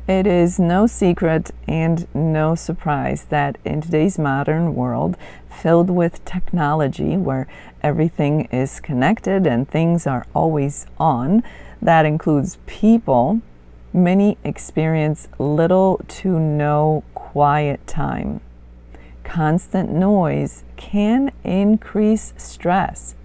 It is no secret and no surprise that in today's modern world, filled with technology, where everything is connected and things are always on, that includes people, many experience little to no quiet time. Constant noise can increase stress.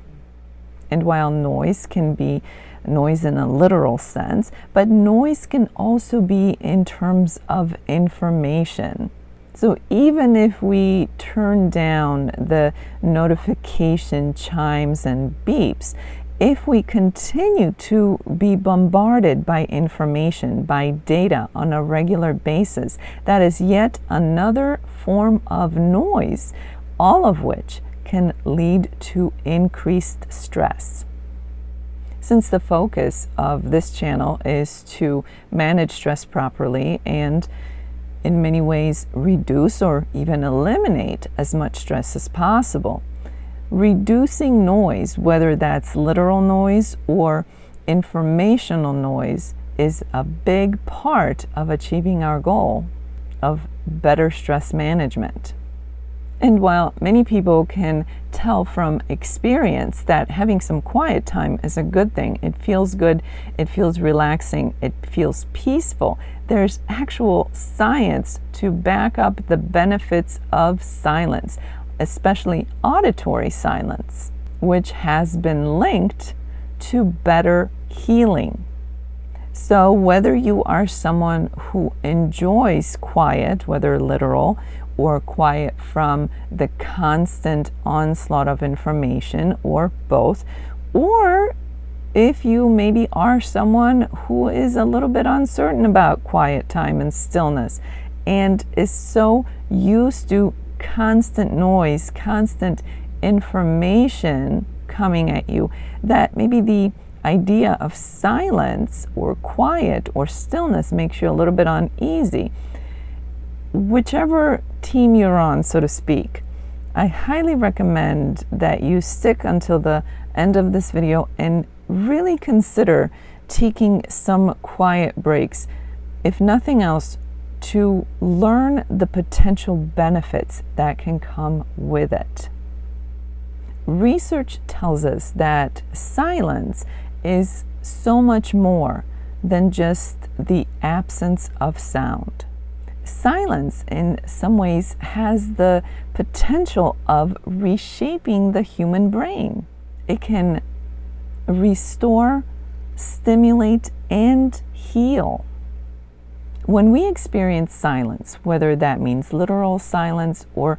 And while noise can be noise in a literal sense, but noise can also be in terms of information. So even if we turn down the notification chimes and beeps, if we continue to be bombarded by information, by data on a regular basis, that is yet another form of noise, all of which can lead to increased stress. Since the focus of this channel is to manage stress properly and in many ways reduce or even eliminate as much stress as possible, reducing noise, whether that's literal noise or informational noise, is a big part of achieving our goal of better stress management. And while many people can tell from experience that having some quiet time is a good thing, it feels good, it feels relaxing, it feels peaceful, there's actual science to back up the benefits of silence, especially auditory silence, which has been linked to better healing. So whether you are someone who enjoys quiet, whether literal or quiet from the constant onslaught of information, or both, or if you maybe are someone who is a little bit uncertain about quiet time and stillness and is so used to constant noise, constant information coming at you, that maybe the idea of silence or quiet or stillness makes you a little bit uneasy. Whichever team you're on, so to speak, I highly recommend that you stick until the end of this video and really consider taking some quiet breaks, if nothing else, to learn the potential benefits that can come with it. Research tells us that silence is so much more than just the absence of sound. Silence, in some ways, has the potential of reshaping the human brain. It can restore, stimulate, and heal. When we experience silence, whether that means literal silence or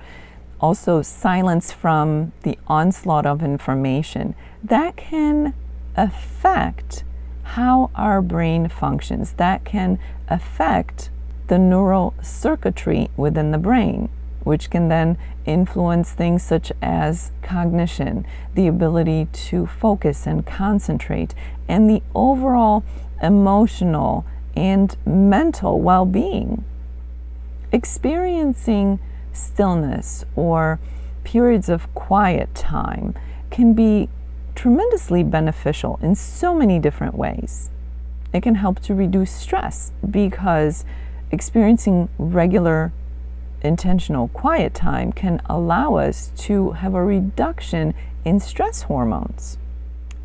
also silence from the onslaught of information, that can affect how our brain functions. That can affect the neural circuitry within the brain, which can then influence things such as cognition, the ability to focus and concentrate, and the overall emotional and mental well-being. Experiencing stillness or periods of quiet time can be tremendously beneficial in so many different ways. It can help to reduce stress because experiencing regular, intentional quiet time can allow us to have a reduction in stress hormones.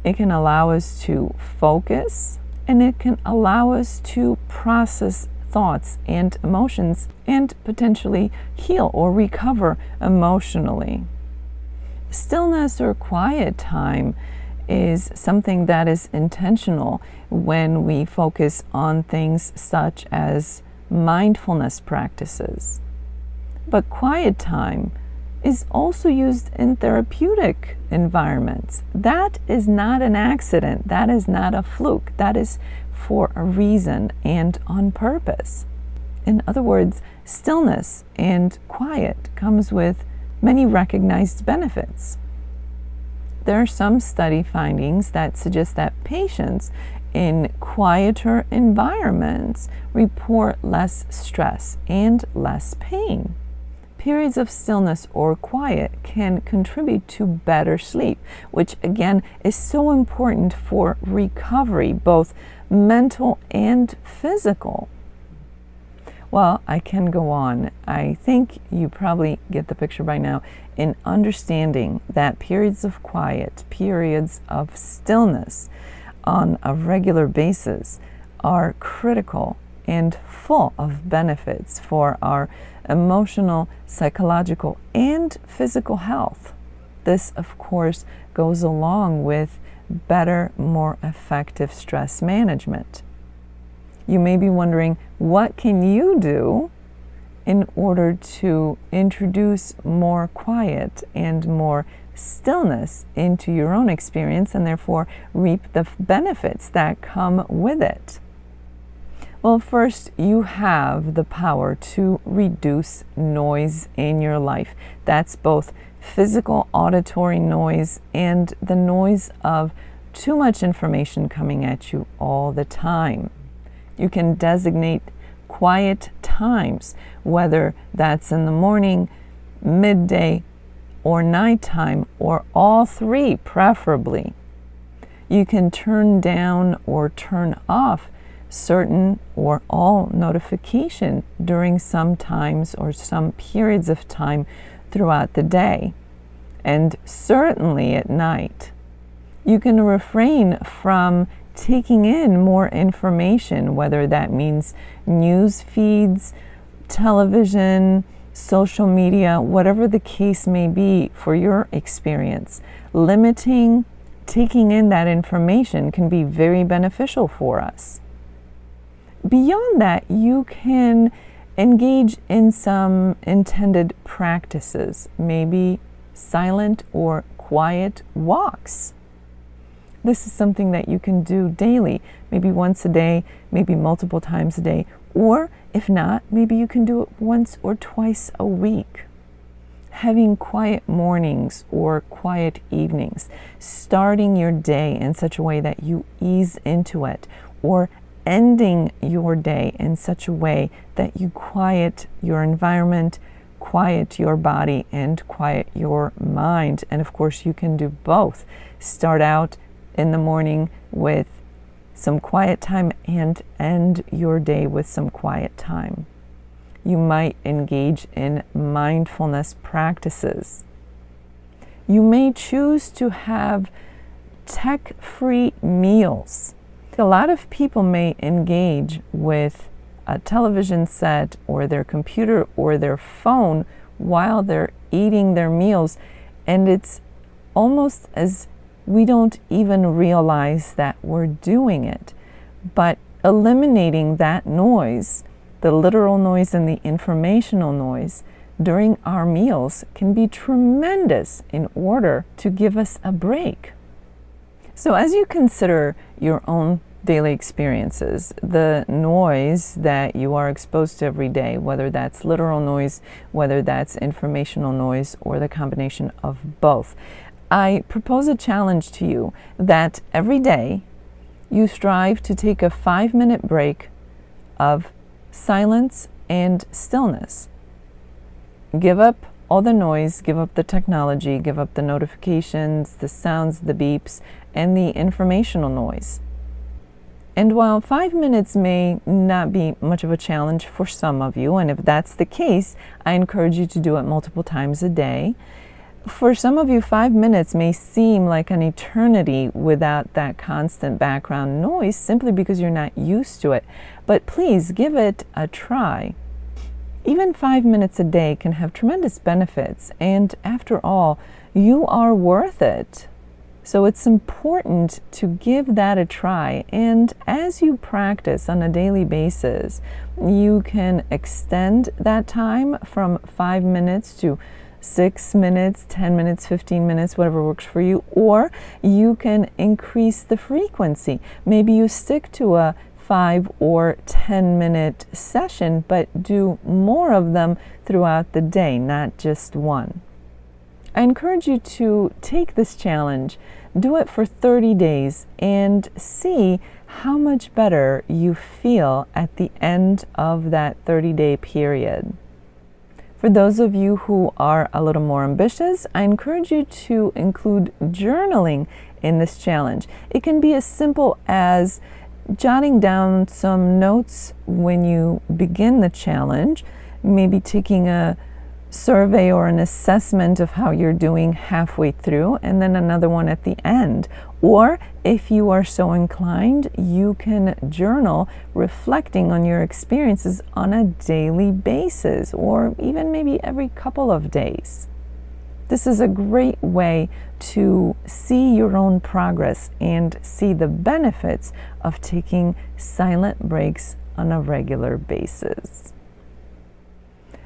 It can allow us to focus, and it can allow us to process thoughts and emotions and potentially heal or recover emotionally. Stillness or quiet time is something that is intentional when we focus on things such as mindfulness practices. But quiet time is also used in therapeutic environments. That is not an accident. That is not a fluke. That is for a reason and on purpose. In other words, stillness and quiet comes with many recognized benefits. There are some study findings that suggest that patients in quieter environments report less stress and less pain. Periods of stillness or quiet can contribute to better sleep, which again is so important for recovery, both mental and physical. Well, I can go on. I think you probably get the picture by now in understanding that periods of quiet, periods of stillness on a regular basis are critical and full of benefits for our emotional, psychological, and physical health. This, of course, goes along with better, more effective stress management. You may be wondering, what can you do in order to introduce more quiet and more stillness into your own experience and therefore reap the benefits that come with it? Well, first, you have the power to reduce noise in your life. That's both physical auditory noise and the noise of too much information coming at you all the time. You can designate quiet times, whether that's in the morning, midday, or nighttime, or all three preferably. You can turn down or turn off certain or all notification during some times or some periods of time throughout the day, and certainly at night. You can refrain from taking in more information, whether that means news feeds, television, social media, whatever the case may be for your experience. Limiting taking in that information can be very beneficial for us. Beyond that, you can engage in some intended practices, maybe silent or quiet walks. This is something that you can do daily, maybe once a day, maybe multiple times a day, or if not, maybe you can do it once or twice a week. Having quiet mornings or quiet evenings, starting your day in such a way that you ease into it, or ending your day in such a way that you quiet your environment, quiet your body, and quiet your mind. And of course, you can do both. Start out in the morning with some quiet time and end your day with some quiet time. You might engage in mindfulness practices. You may choose to have tech-free meals. A lot of people may engage with a television set or their computer or their phone while they're eating their meals, and it's almost as we don't even realize that we're doing it. But eliminating that noise, the literal noise and the informational noise, during our meals can be tremendous in order to give us a break. So as you consider your own daily experiences, the noise that you are exposed to every day, whether that's literal noise, whether that's informational noise, or the combination of both, I propose a challenge to you that every day you strive to take a 5-minute break of silence and stillness. Give up all the noise, give up the technology, give up the notifications, the sounds, the beeps, and the informational noise. And while 5 minutes may not be much of a challenge for some of you, and if that's the case, I encourage you to do it multiple times a day. For some of you, 5 minutes may seem like an eternity without that constant background noise simply because you're not used to it. But please give it a try. Even 5 minutes a day can have tremendous benefits, and after all, you are worth it. So it's important to give that a try, and as you practice on a daily basis, you can extend that time from 5 minutes to 6 minutes, 10 minutes, 15 minutes, whatever works for you, or you can increase the frequency. Maybe you stick to a 5 or 10 minute session, but do more of them throughout the day, not just one. I encourage you to take this challenge, do it for 30 days, and see how much better you feel at the end of that 30-day period. For those of you who are a little more ambitious, I encourage you to include journaling in this challenge. It can be as simple as jotting down some notes when you begin the challenge, maybe taking a survey or an assessment of how you're doing halfway through, and then another one at the end. Or if you are so inclined, you can journal reflecting on your experiences on a daily basis, or even maybe every couple of days. This is a great way to see your own progress and see the benefits of taking silent breaks on a regular basis.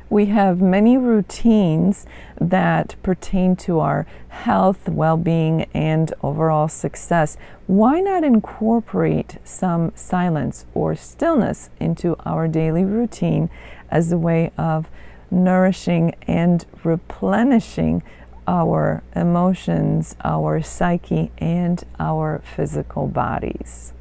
We have many routines that pertain to our health, well-being, and overall success. Why not incorporate some silence or stillness into our daily routine as a way of nourishing and replenishing our emotions, our psyche, and our physical bodies?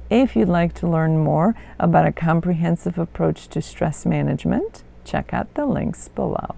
If you'd like to learn more about a comprehensive approach to stress management, check out the links below.